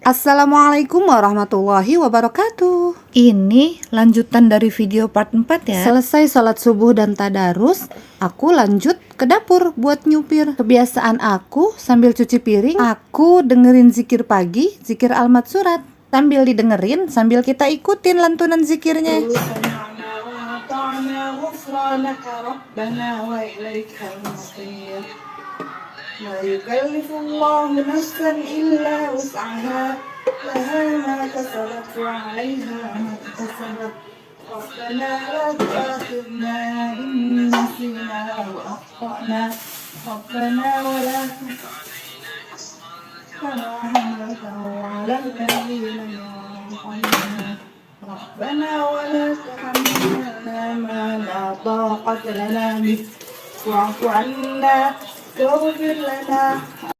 Assalamualaikum warahmatullahi wabarakatuh. Ini lanjutan dari video part 4 ya. Selesai sholat subuh dan tadarus, aku lanjut ke dapur buat nyupir. Kebiasaan aku sambil cuci piring, aku dengerin zikir pagi, zikir almat surat. Sambil didengerin, sambil kita ikutin lantunan zikirnya. لا يكلف الله نفسا إلا وسعها لها ما كسبت وعليها ما اكتسبت ربنا لا تؤاخذنا إن نسينا وأخطأنا ربنا ولا تحملنا كما حملته على الذين من قبلنا ربنا ولا تحملنا ما لا طاقة لنا به واعف عنا.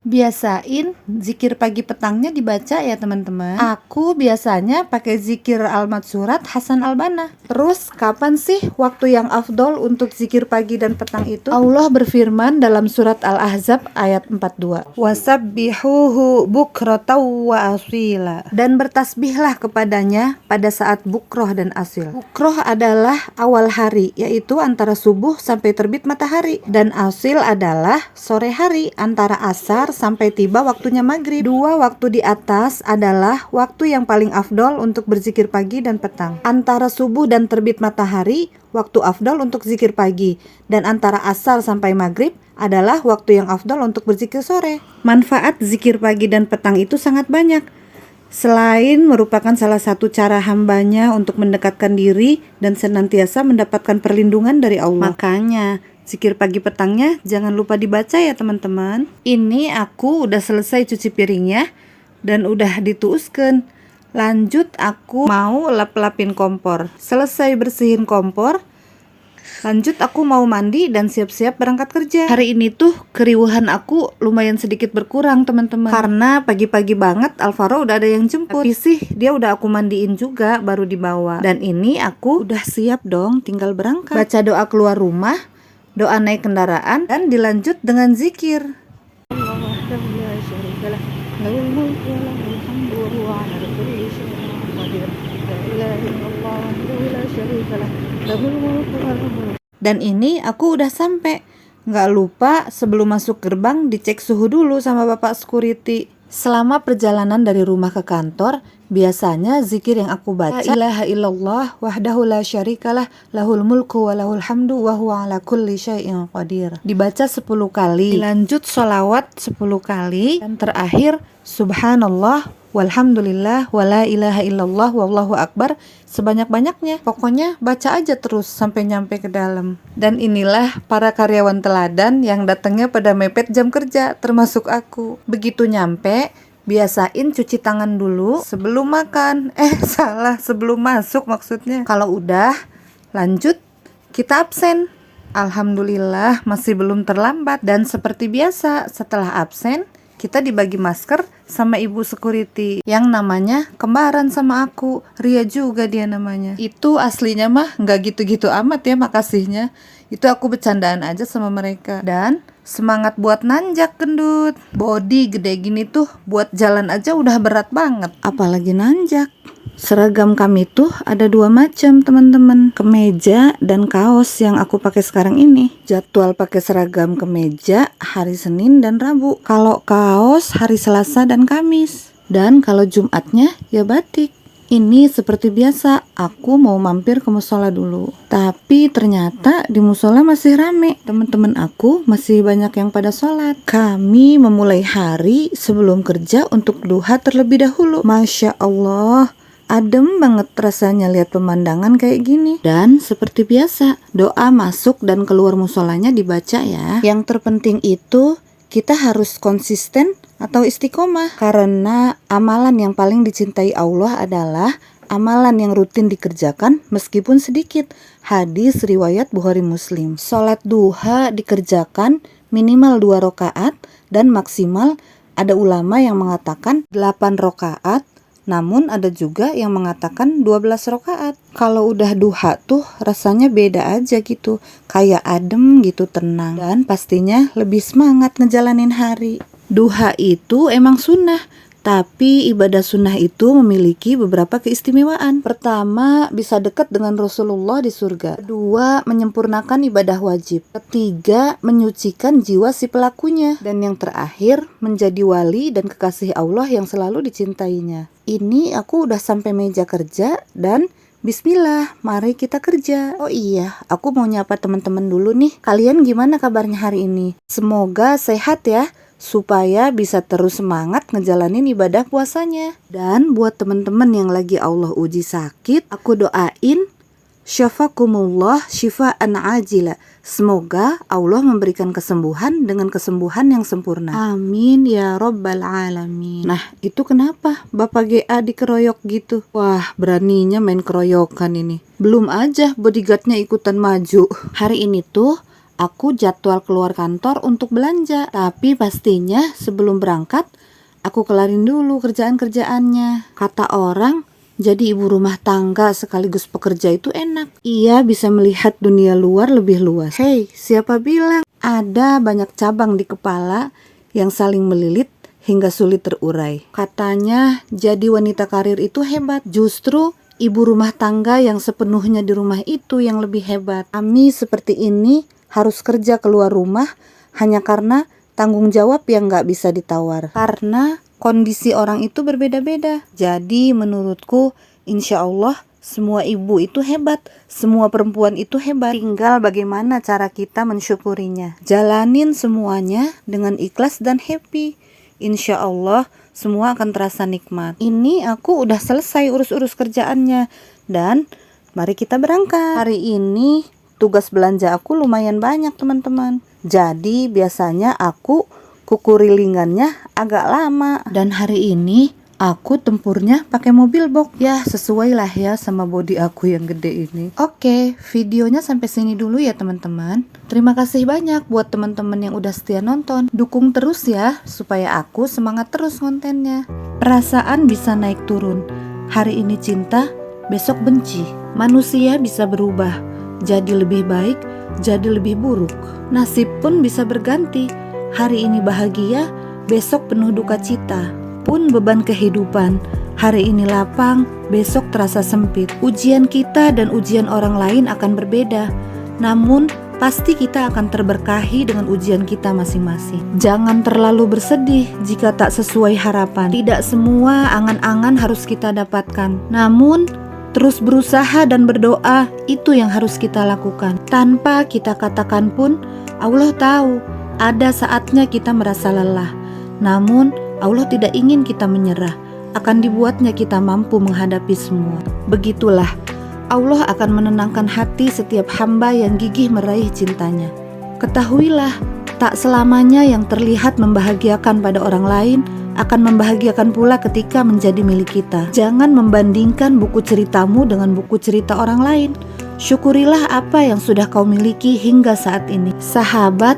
Biasain zikir pagi petangnya dibaca ya teman-teman. Aku biasanya pakai zikir almat surat Hasan Al-Banna. Terus kapan sih waktu yang afdol untuk zikir pagi dan petang itu? Allah berfirman dalam surat Al-Ahzab ayat 42. Wasabbihuhu bukratan wa asila. Dan bertasbihlah kepadanya pada saat bukroh dan asil. Bukroh adalah awal hari, yaitu antara subuh sampai terbit matahari, dan asil adalah sore hari antara asar sampai tiba waktunya maghrib. Dua waktu di atas adalah waktu yang paling afdol untuk berzikir pagi dan petang. Antara subuh dan terbit matahari, waktu afdol untuk zikir pagi, dan antara asar sampai maghrib adalah waktu yang afdol untuk berzikir sore. Manfaat zikir pagi dan petang itu sangat banyak. Selain merupakan salah satu cara hambanya untuk mendekatkan diri dan senantiasa mendapatkan perlindungan dari Allah. Makanya zikir pagi petangnya jangan lupa dibaca ya teman-teman. Ini aku udah selesai cuci piringnya dan udah dituuskan. Lanjut aku mau lap-lapin kompor. Selesai bersihin kompor, lanjut aku mau mandi dan siap-siap berangkat kerja. Hari ini tuh keriuhan aku lumayan sedikit berkurang teman-teman, karena pagi-pagi banget Alvaro udah ada yang jemput. Tapi sih dia udah aku mandiin juga baru dibawa. Dan ini aku udah siap dong, tinggal berangkat. Baca doa keluar rumah, doa naik kendaraan, dan dilanjut dengan zikir. Dan ini aku udah sampai. Nggak lupa sebelum masuk gerbang dicek suhu dulu sama bapak security. Selama perjalanan dari rumah ke kantor, biasanya zikir yang aku baca, La ilaha illallah wahdahu la syarikalah lahul mulku wa lahul hamdu wa huwa ala kulli syai'in qadir. Dibaca 10 kali, dilanjut sholawat 10 kali, dan terakhir subhanallah walhamdulillah wala ilaha illallah wallahu akbar sebanyak-banyaknya. Pokoknya baca aja terus sampai nyampe ke dalam. Dan inilah para karyawan teladan yang datangnya pada mepet jam kerja, termasuk aku. Begitu nyampe, biasain cuci tangan dulu sebelum makan. Salah, sebelum masuk maksudnya. Kalau udah, lanjut kita absen. Alhamdulillah masih belum terlambat. Dan seperti biasa, setelah absen kita dibagi masker sama ibu security yang namanya kembaran sama aku, Ria juga dia namanya. Itu aslinya mah nggak gitu-gitu amat ya makasihnya. Itu aku bercandaan aja sama mereka. Dan semangat buat nanjak gendut. Body gede gini tuh buat jalan aja udah berat banget, apalagi nanjak. Seragam kami tuh ada 2 macam teman-teman, kemeja dan kaos yang aku pakai sekarang ini. Jadwal pakai seragam kemeja hari Senin dan Rabu. Kalau kaos hari Selasa dan Kamis. Dan kalau Jumatnya ya batik. Ini seperti biasa, aku mau mampir ke musola dulu. Tapi ternyata di musola masih rame. Teman-teman aku masih banyak yang pada sholat. Kami memulai hari sebelum kerja untuk duha terlebih dahulu. Masya Allah, adem banget rasanya lihat pemandangan kayak gini. Dan seperti biasa, doa masuk dan keluar musolanya dibaca ya. Yang terpenting itu kita harus konsisten atau istiqomah, karena amalan yang paling dicintai Allah adalah amalan yang rutin dikerjakan meskipun sedikit. Hadis riwayat Bukhari Muslim. Sholat duha dikerjakan minimal 2 rakaat dan maksimal ada ulama yang mengatakan 8 rakaat. Namun ada juga yang mengatakan 12 rakaat. Kalau udah duha tuh rasanya beda aja gitu. Kayak adem gitu, tenang. Dan pastinya lebih semangat ngejalanin hari. Duha itu emang sunnah, Tapi ibadah sunnah itu memiliki beberapa keistimewaan. Pertama, bisa dekat dengan Rasulullah di surga. Kedua, menyempurnakan ibadah wajib. Ketiga, menyucikan jiwa si pelakunya. Dan yang terakhir, menjadi wali dan kekasih Allah yang selalu dicintainya. Ini aku udah sampai meja kerja dan bismillah, mari kita kerja. Oh iya, aku mau nyapa teman-teman dulu nih. Kalian gimana kabarnya hari ini? Semoga sehat ya, supaya bisa terus semangat ngejalanin ibadah puasanya. Dan buat teman-teman yang lagi Allah uji sakit, aku doain syafakumullah syifaan ajila. Semoga Allah memberikan kesembuhan dengan kesembuhan yang sempurna. Amin ya rabbal alamin. Nah, itu kenapa Bapak GA dikeroyok gitu? Wah, beraninya main keroyokan ini. Belum aja bodyguardnya ikutan maju. Hari ini tuh aku jadwal keluar kantor untuk belanja. Tapi pastinya sebelum berangkat, aku kelarin dulu kerjaan-kerjaannya. Kata orang, jadi ibu rumah tangga sekaligus pekerja itu enak. Ia bisa melihat dunia luar lebih luas. Hei, siapa bilang? Ada banyak cabang di kepala yang saling melilit hingga sulit terurai. Katanya jadi wanita karir itu hebat. Justru ibu rumah tangga yang sepenuhnya di rumah itu yang lebih hebat. Kami seperti ini harus kerja keluar rumah hanya karena tanggung jawab yang gak bisa ditawar. Karena kondisi orang itu berbeda-beda. Jadi menurutku insya Allah semua ibu itu hebat, semua perempuan itu hebat. Tinggal bagaimana cara kita mensyukurinya. Jalanin semuanya dengan ikhlas dan happy. Insya Allah semua akan terasa nikmat. Ini aku udah selesai urus-urus kerjaannya. Dan mari kita berangkat. Hari ini tugas belanja aku lumayan banyak teman-teman. Jadi biasanya aku kukurilingannya agak lama. Dan hari ini aku tempurnya pakai mobil box. Ya sesuai lah ya sama body aku yang gede ini. Oke, videonya sampai sini dulu ya teman-teman. Terima kasih banyak buat teman-teman yang udah setia nonton. Dukung terus ya supaya aku semangat terus kontennya. Perasaan bisa naik turun. Hari ini cinta, besok benci. Manusia bisa berubah, jadi lebih baik, jadi lebih buruk. Nasib pun bisa berganti. Hari ini bahagia, besok penuh duka cita. Pun beban kehidupan, hari ini lapang, besok terasa sempit. Ujian kita dan ujian orang lain akan berbeda. Namun, pasti kita akan terberkahi dengan ujian kita masing-masing. Jangan terlalu bersedih jika tak sesuai harapan. Tidak semua angan-angan harus kita dapatkan. Namun, terus berusaha dan berdoa, itu yang harus kita lakukan. Tanpa kita katakan pun, Allah tahu ada saatnya kita merasa lelah. Namun Allah tidak ingin kita menyerah. Akan dibuatnya kita mampu menghadapi semua. Begitulah Allah akan menenangkan hati setiap hamba yang gigih meraih cintanya. Ketahuilah, tak selamanya yang terlihat membahagiakan pada orang lain akan membahagiakan pula ketika menjadi milik kita. Jangan membandingkan buku ceritamu dengan buku cerita orang lain. Syukurilah apa yang sudah kau miliki hingga saat ini. Sahabat,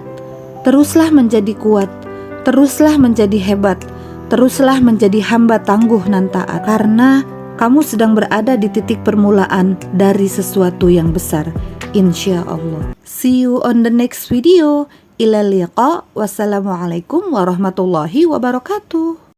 teruslah menjadi kuat, teruslah menjadi hebat, teruslah menjadi hamba tangguh nan taat. Karena kamu sedang berada di titik permulaan dari sesuatu yang besar, insya Allah. See you on the next video. Ila liqa. Wassalamualaikum warahmatullahi wabarakatuh.